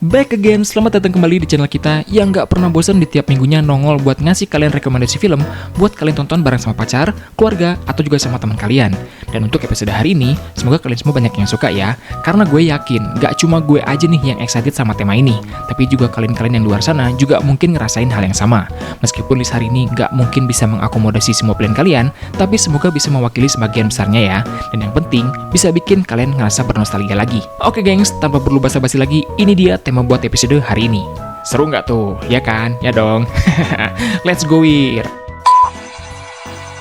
Back again, selamat datang kembali di channel kita yang gak pernah bosan di tiap minggunya nongol buat ngasih kalian rekomendasi film buat kalian tonton bareng sama pacar, keluarga, atau juga sama teman kalian. Dan untuk episode hari ini, semoga kalian semua banyak yang suka ya, karena gue yakin gak cuma gue aja nih yang excited sama tema ini, tapi juga kalian-kalian yang luar sana juga mungkin ngerasain hal yang sama. Meskipun list hari ini gak mungkin bisa mengakomodasi semua pilihan kalian, tapi semoga bisa mewakili sebagian besarnya ya. Dan yang penting, bisa bikin kalian ngerasa bernostalgia lagi. Oke gengs, tanpa perlu basa-basi lagi, ini dia tema buat episode hari ini. Seru nggak tuh? Ya kan? Ya dong. Let's go it.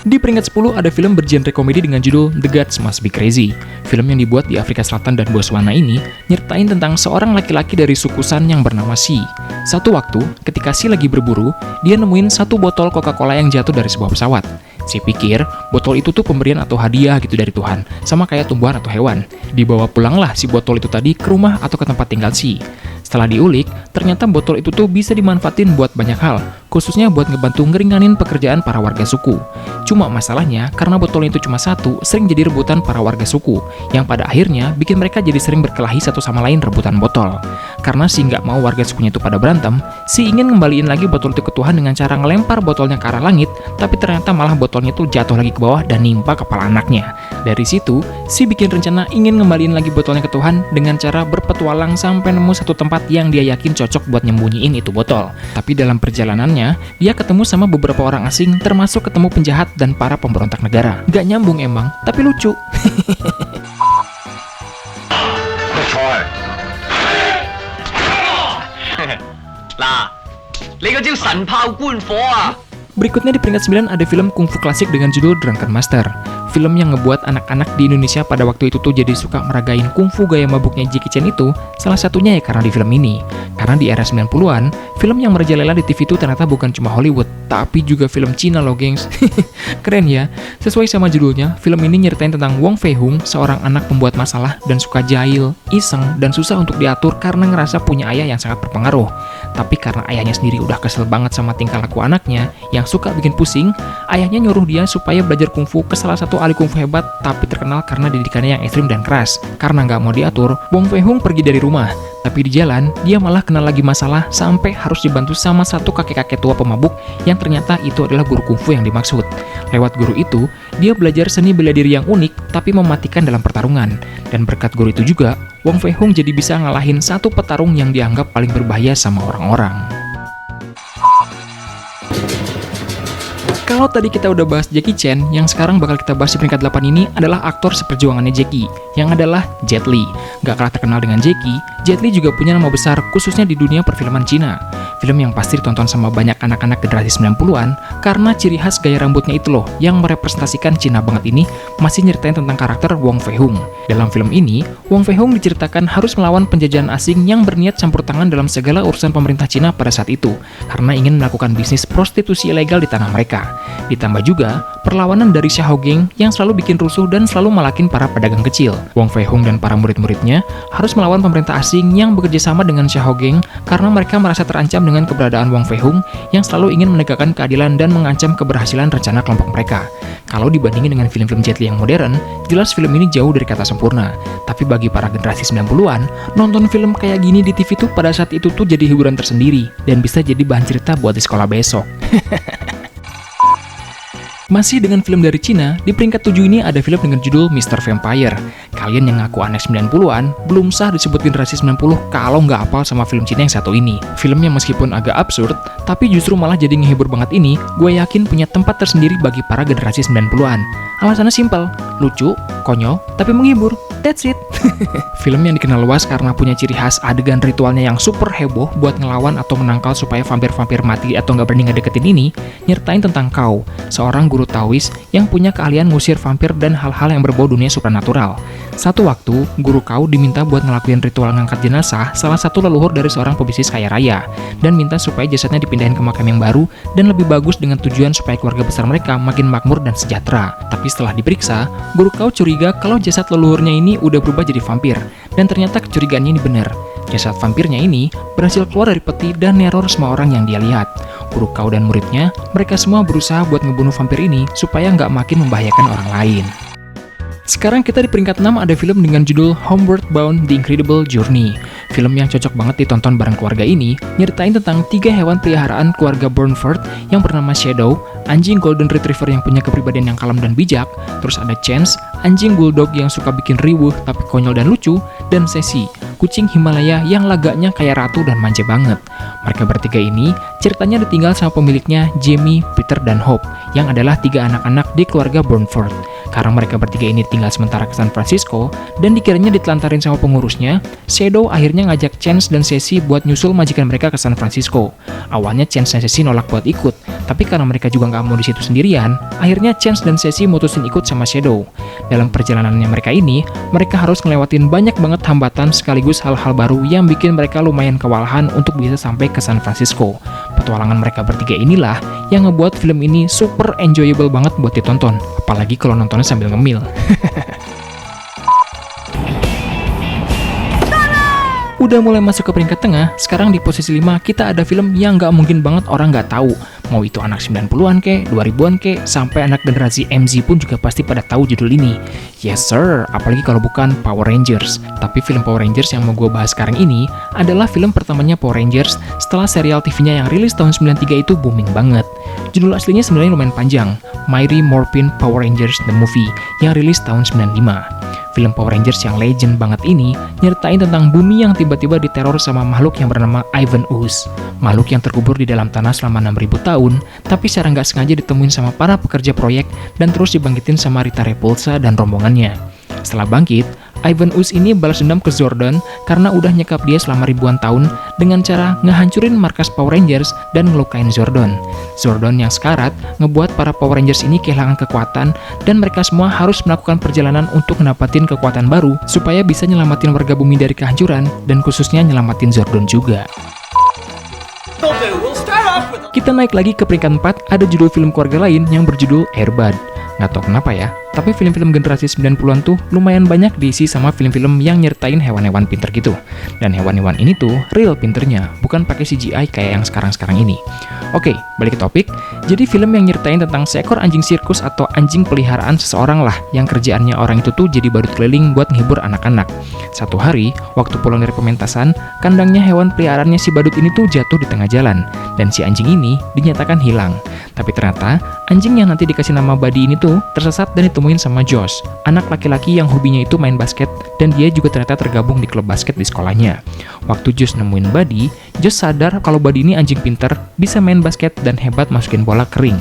Di peringkat 10 ada film bergenre komedi dengan judul The Gods Must Be Crazy. Film yang dibuat di Afrika Selatan dan Botswana ini nyertain tentang seorang laki-laki dari suku San yang bernama Si. Satu waktu, ketika Si lagi berburu, dia nemuin satu botol Coca-Cola yang jatuh dari sebuah pesawat. Si pikir botol itu tuh pemberian atau hadiah gitu dari Tuhan, sama kayak tumbuhan atau hewan. Dibawa pulanglah si botol itu tadi ke rumah atau ke tempat tinggal Si. Setelah diulik, ternyata botol itu tuh bisa dimanfaatin buat banyak hal, khususnya buat ngebantu ngeringanin pekerjaan para warga suku. Cuma masalahnya, karena botolnya itu cuma satu, sering jadi rebutan para warga suku, yang pada akhirnya bikin mereka jadi sering berkelahi satu sama lain rebutan botol. Karena Si nggak mau warga sukunya itu pada berantem, Si ingin ngembaliin lagi botol itu ke Tuhan dengan cara ngelempar botolnya ke arah langit, tapi ternyata malah botolnya itu jatuh lagi ke bawah dan nimpa kepala anaknya. Dari situ, Si bikin rencana ingin ngembaliin lagi botolnya ke Tuhan dengan cara berpetualang sampai nemu satu tempat yang dia yakin cocok buat nyembunyiin itu botol. Tapi dalam perjalanannya, dia ketemu sama beberapa orang asing, termasuk ketemu penjahat dan para pemberontak negara. Gak nyambung emang, tapi lucu. Berikutnya di peringkat 9 ada film kungfu klasik dengan judul Drunken Master. Film yang ngebuat anak-anak di Indonesia pada waktu itu tuh jadi suka meragain kungfu gaya mabuknya Jackie Chan itu, salah satunya ya karena di film ini. Karena di era 90-an, film yang merajalela di TV itu ternyata bukan cuma Hollywood, tapi juga film Cina loh gengs. Keren ya? Sesuai sama judulnya, film ini nyeritain tentang Wong Fei Hung, seorang anak pembuat masalah dan suka jahil, iseng, dan susah untuk diatur karena ngerasa punya ayah yang sangat berpengaruh. Tapi karena ayahnya sendiri udah kesel banget sama tingkah laku anaknya, yang suka bikin pusing, ayahnya nyuruh dia supaya belajar kungfu ke salah satu ahli kungfu hebat, tapi terkenal karena didikannya yang ekstrim dan keras. Karena nggak mau diatur, Wong Fei Hung pergi dari rumah. Tapi di jalan, dia malah kena lagi masalah sampai harus dibantu sama satu kakek-kakek tua pemabuk yang ternyata itu adalah guru kungfu yang dimaksud. Lewat guru itu, dia belajar seni bela diri yang unik tapi mematikan dalam pertarungan. Dan berkat guru itu juga, Wong Fei Hung jadi bisa ngalahin satu petarung yang dianggap paling berbahaya sama orang-orang. Kalau tadi kita udah bahas Jackie Chan, yang sekarang bakal kita bahas di peringkat 8 ini adalah aktor seperjuangannya Jackie, yang adalah Jet Li. Gak kalah terkenal dengan Jackie, Jet Li juga punya nama besar khususnya di dunia perfilman Cina. Film yang pasti ditonton sama banyak anak-anak generasi 90-an, karena ciri khas gaya rambutnya itu loh, yang merepresentasikan Cina banget ini, masih nyeritain tentang karakter Wong Fei Hung. Dalam film ini, Wong Fei Hung diceritakan harus melawan penjajahan asing yang berniat campur tangan dalam segala urusan pemerintah Cina pada saat itu, karena ingin melakukan bisnis prostitusi ilegal di tanah mereka. Ditambah juga perlawanan dari Xiahou yang selalu bikin rusuh dan selalu malakin para pedagang kecil. Wong Fei Hung dan para murid-muridnya harus melawan pemerintah asing yang bekerja sama dengan Xiahou karena mereka merasa terancam dengan keberadaan Wong Fei Hung yang selalu ingin menegakkan keadilan dan mengancam keberhasilan rencana kelompok mereka. Kalau dibandingin dengan film-film Jet Li yang modern, jelas film ini jauh dari kata sempurna. Tapi bagi para generasi 90-an, nonton film kayak gini di TV tuh pada saat itu tuh jadi hiburan tersendiri dan bisa jadi bahan cerita buat di sekolah besok. Masih dengan film dari Cina, di peringkat 7 ini ada film dengan judul Mr. Vampire. Kalian yang ngaku anak 90-an, belum sah disebut generasi 90 kalau nggak hafal sama film Cina yang satu ini. Film yang meskipun agak absurd, tapi justru malah jadi ngehibur banget ini, gue yakin punya tempat tersendiri bagi para generasi 90-an. Alasannya simpel, lucu, konyol, tapi menghibur. That's it. Film yang dikenal luas karena punya ciri khas adegan ritualnya yang super heboh buat ngelawan atau menangkal supaya vampir-vampir mati atau nggak berani ngedeketin ini, nyertain tentang Kao, seorang guru Taois yang punya keahlian ngusir vampir dan hal-hal yang berbau dunia supranatural. Satu waktu, guru Kao diminta buat ngelakuin ritual ngangkat jenazah salah satu leluhur dari seorang pebisnis kaya raya, dan minta supaya jasadnya dipindahin ke makam yang baru dan lebih bagus dengan tujuan supaya keluarga besar mereka makin makmur dan sejahtera. Tapi setelah diperiksa, guru Kao curiga kalau jasad leluhurnya ini udah berubah jadi vampir, dan ternyata kecurigaannya ini benar. Jasad vampirnya ini berhasil keluar dari peti dan neror semua orang yang dia lihat. Guru Kao dan muridnya, mereka semua berusaha buat ngebunuh vampir ini supaya nggak makin membahayakan orang lain. Sekarang kita di peringkat 6 ada film dengan judul Homeward Bound: The Incredible Journey. Film yang cocok banget ditonton bareng keluarga ini nyeritain tentang 3 hewan peliharaan keluarga Burnford yang bernama Shadow, anjing Golden Retriever yang punya kepribadian yang kalem dan bijak, terus ada Chance, anjing bulldog yang suka bikin riuh tapi konyol dan lucu, dan Sesi, kucing Himalaya yang lagaknya kayak ratu dan manja banget. Mereka bertiga ini ceritanya ditinggal sama pemiliknya Jamie, Peter, dan Hope yang adalah 3 anak-anak di keluarga Burnford. Karena mereka bertiga ini tinggal sementara ke San Francisco dan dikiranya ditelantarin sama pengurusnya, Shadow akhirnya ngajak Chance dan Sesi buat nyusul majikan mereka ke San Francisco. Awalnya Chance dan Sesi nolak buat ikut, tapi karena mereka juga nggak mau di situ sendirian, akhirnya Chance dan Sesi mutusin ikut sama Shadow. Dalam perjalanannya mereka ini, mereka harus ngelewatin banyak banget hambatan sekaligus hal-hal baru yang bikin mereka lumayan kewalahan untuk bisa sampai ke San Francisco. Petualangan mereka bertiga inilah yang ngebuat film ini super enjoyable banget buat ditonton, apalagi kalau nontonnya sambil ngemil. Udah mulai masuk ke peringkat tengah, sekarang di posisi 5 kita ada film yang nggak mungkin banget orang nggak tahu. Mau itu anak 90-an ke, 2000-an ke, sampai anak generasi MZ pun juga pasti pada tahu judul ini. Yes sir, apalagi kalau bukan Power Rangers. Tapi film Power Rangers yang mau gue bahas sekarang ini adalah film pertamanya Power Rangers setelah serial TV-nya yang rilis tahun 93 itu booming banget. Judul aslinya sebenarnya lumayan panjang, Mighty Morphin Power Rangers The Movie, yang rilis tahun 95. Film Power Rangers yang legend banget ini nyeritain tentang bumi yang tiba-tiba diteror sama makhluk yang bernama Ivan Ooze. Makhluk yang terkubur di dalam tanah selama 6.000 tahun, tapi secara nggak sengaja ditemuin sama para pekerja proyek dan terus dibangkitin sama Rita Repulsa dan rombongannya. Setelah bangkit, Ivan Ooze ini balas dendam ke Zordon karena udah nyekap dia selama ribuan tahun dengan cara ngehancurin markas Power Rangers dan ngelukain Zordon. Zordon yang sekarat ngebuat para Power Rangers ini kehilangan kekuatan dan mereka semua harus melakukan perjalanan untuk ngedapatin kekuatan baru supaya bisa nyelamatin warga bumi dari kehancuran dan khususnya nyelamatin Zordon juga. Kita naik lagi ke peringkat 4, ada judul film keluarga lain yang berjudul Air Bud. Nggak tahu kenapa ya, tapi film-film generasi 90-an tuh lumayan banyak diisi sama film-film yang nyertain hewan-hewan pinter gitu. Dan hewan-hewan ini tuh real pinternya, bukan pakai CGI kayak yang sekarang-sekarang ini. Oke, balik ke topik. Jadi film yang nyertain tentang seekor anjing sirkus atau anjing peliharaan seseorang lah, yang kerjaannya orang itu tuh jadi badut keliling buat nghibur anak-anak. Satu hari, waktu pulang dari pementasan, kandangnya hewan peliharaannya si badut ini tuh jatuh di tengah jalan, dan si anjing ini dinyatakan hilang. Tapi ternyata, anjing yang nanti dikasih nama Buddy ini tuh tersesat dan ditemuin sama Josh, anak laki-laki yang hobinya itu main basket, dan dia juga ternyata tergabung di klub basket di sekolahnya. Waktu Josh nemuin Buddy, Josh sadar kalau Buddy ini anjing pinter, bisa main basket dan hebat masukin bola ke ring.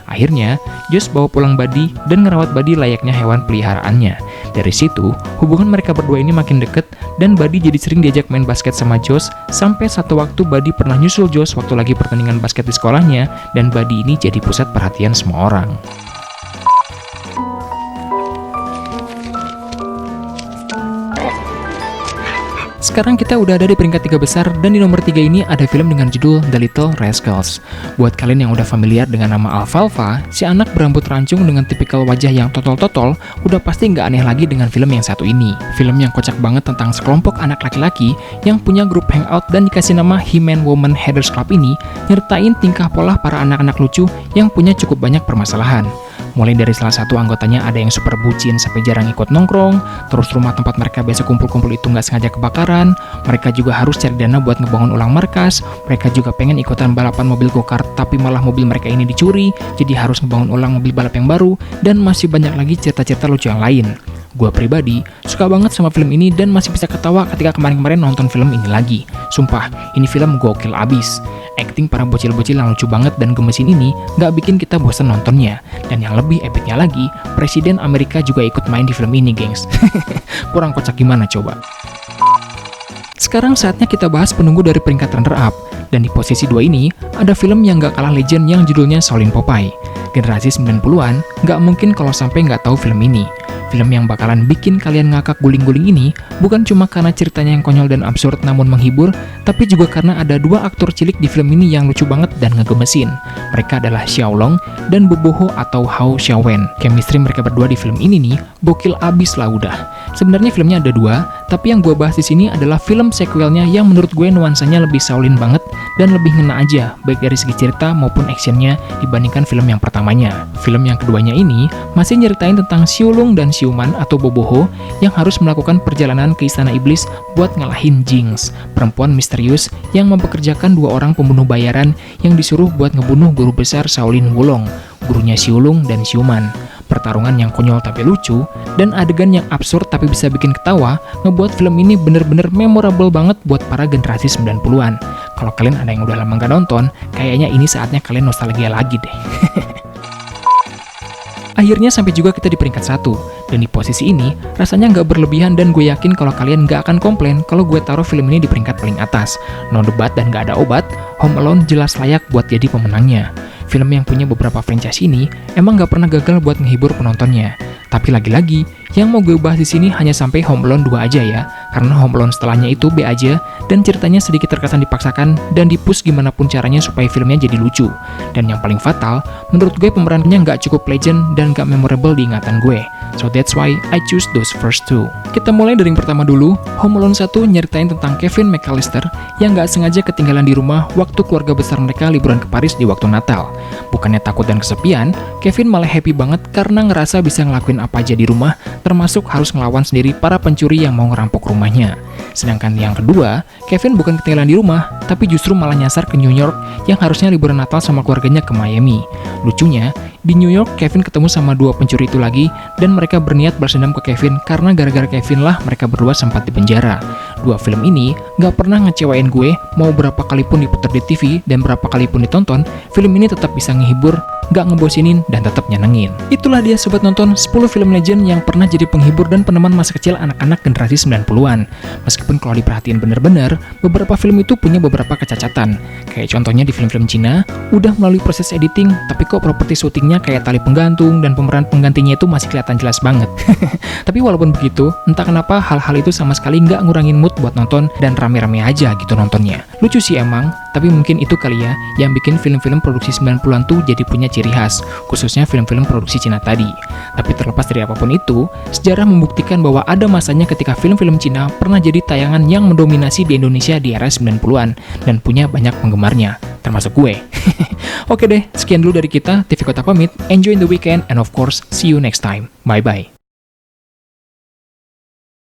Akhirnya, Josh bawa pulang Buddy dan ngerawat Buddy layaknya hewan peliharaannya. Dari situ, hubungan mereka berdua ini makin deket dan Buddy jadi sering diajak main basket sama Josh, sampai satu waktu Buddy pernah nyusul Josh waktu lagi pertandingan basket di sekolahnya, dan Buddy ini jadi pusat perhatian semua orang. Sekarang kita udah ada di peringkat 3 besar, dan di nomor 3 ini ada film dengan judul The Little Rascals. Buat kalian yang udah familiar dengan nama Alfalfa, si anak berambut rancung dengan tipikal wajah yang totol-totol, udah pasti nggak aneh lagi dengan film yang satu ini. Film yang kocak banget tentang sekelompok anak laki-laki yang punya grup hangout dan dikasih nama He-Man Woman Headers Club ini, nyertain tingkah pola para anak-anak lucu yang punya cukup banyak permasalahan. Mulai dari salah satu anggotanya ada yang super bucin sampai jarang ikut nongkrong, terus rumah tempat mereka biasa kumpul-kumpul itu nggak sengaja kebakaran, mereka juga harus cari dana buat ngebangun ulang markas, mereka juga pengen ikutan balapan mobil go-kart tapi malah mobil mereka ini dicuri, jadi harus ngebangun ulang mobil balap yang baru, dan masih banyak lagi cerita-cerita lucu yang lain. Gue pribadi suka banget sama film ini dan masih bisa ketawa ketika kemarin-kemarin nonton film ini lagi. Sumpah, ini film gokil abis. Acting para bocil-bocil yang lucu banget dan gemesin ini nggak bikin kita bosan nontonnya. Dan yang lebih epicnya lagi, Presiden Amerika juga ikut main di film ini, gengs. Kurang kocak gimana coba? Sekarang saatnya kita bahas penunggu dari peringkat runner-up. Dan di posisi 2 ini, ada film yang nggak kalah legend yang judulnya Shaolin Popeye. Generasi 90-an, nggak mungkin kalau sampai nggak tahu film ini. Film yang bakalan bikin kalian ngakak guling-guling ini bukan cuma karena ceritanya yang konyol dan absurd namun menghibur, tapi juga karena ada 2 aktor cilik di film ini yang lucu banget dan ngegemesin. Mereka adalah Xiaolong dan Boboho atau Hao Xiaowen. Chemistry mereka berdua di film ini nih gokil abis lah udah. Sebenarnya filmnya ada 2, Tapi yang gue bahas di sini adalah film sequelnya yang menurut gue nuansanya lebih Shaolin banget dan lebih ngena aja, baik dari segi cerita maupun actionnya dibandingkan film yang pertamanya. Film yang keduanya ini masih nyeritain tentang Xiulong dan Xiuman atau Boboho yang harus melakukan perjalanan ke Istana Iblis buat ngalahin Jinx, perempuan misterius yang mempekerjakan dua orang pembunuh bayaran yang disuruh buat ngebunuh guru besar Shaolin Wulong, gurunya Xiulong dan Xiuman. Pertarungan yang konyol tapi lucu, dan adegan yang absurd tapi bisa bikin ketawa, ngebuat film ini bener-bener memorable banget buat para generasi 90-an. Kalau kalian ada yang udah lama nggak nonton, kayaknya ini saatnya kalian nostalgia lagi deh. Akhirnya sampai juga kita di peringkat 1, dan di posisi ini rasanya nggak berlebihan dan gue yakin kalau kalian nggak akan komplain kalau gue taruh film ini di peringkat paling atas. No debat dan nggak ada obat, Home Alone jelas layak buat jadi pemenangnya. Film yang punya beberapa franchise ini emang nggak pernah gagal buat menghibur penontonnya. Tapi lagi-lagi, yang mau gue bahas di sini hanya sampai Home Alone 2 aja ya, karena Home Alone setelahnya itu B aja, dan ceritanya sedikit terkesan dipaksakan dan dipush gimana pun caranya supaya filmnya jadi lucu. Dan yang paling fatal, menurut gue pemerannya nggak cukup legend dan nggak memorable di ingatan gue. So that's why I choose those first two. Kita mulai dari yang pertama dulu. Home Alone 1 nyeritain tentang Kevin McAllister yang nggak sengaja ketinggalan di rumah waktu keluarga besar mereka liburan ke Paris di waktu Natal. Bukannya takut dan kesepian, Kevin malah happy banget karena ngerasa bisa ngelakuin apa aja di rumah, termasuk harus ngelawan sendiri para pencuri yang mau ngerampok rumahnya. Sedangkan yang kedua, Kevin bukan ketinggalan di rumah, tapi justru malah nyasar ke New York yang harusnya liburan Natal sama keluarganya ke Miami. Lucunya, di New York Kevin ketemu sama dua pencuri itu lagi, dan mereka berniat balas dendam ke Kevin karena gara-gara Kevin lah mereka berdua sempat dipenjara. Dua film ini gak pernah ngecewain gue, mau berapa kali pun diputar di TV dan berapa kali pun ditonton, film ini tetap bisa ngehibur, gak ngebosinin, dan tetap nyenengin. Itulah dia sobat nonton 10 film legend yang pernah jadi penghibur dan peneman masa kecil anak-anak generasi 90-an. Meskipun kalau diperhatiin bener-bener, beberapa film itu punya beberapa kecacatan. Kayak contohnya di film-film Cina, udah melalui proses editing, tapi kok properti syutingnya kayak tali penggantung dan pemeran penggantinya itu masih kelihatan jelas banget. Tapi walaupun begitu, entah kenapa hal-hal itu sama sekali nggak ngurangin mood buat nonton dan rame-rame aja gitu nontonnya. Lucu sih emang, tapi mungkin itu kali ya yang bikin film-film produksi 90-an tuh jadi punya ciri khas, khususnya film-film produksi Cina tadi. Tapi terlepas dari apapun itu, sejarah membuktikan bahwa ada masanya ketika film-film Cina pernah jadi tayangan yang mendominasi di Indonesia di era 90-an dan punya banyak penggemarnya, termasuk gue. Oke deh, sekian dulu dari kita, TV Kota pamit, enjoy the weekend, and of course, see you next time. Bye-bye.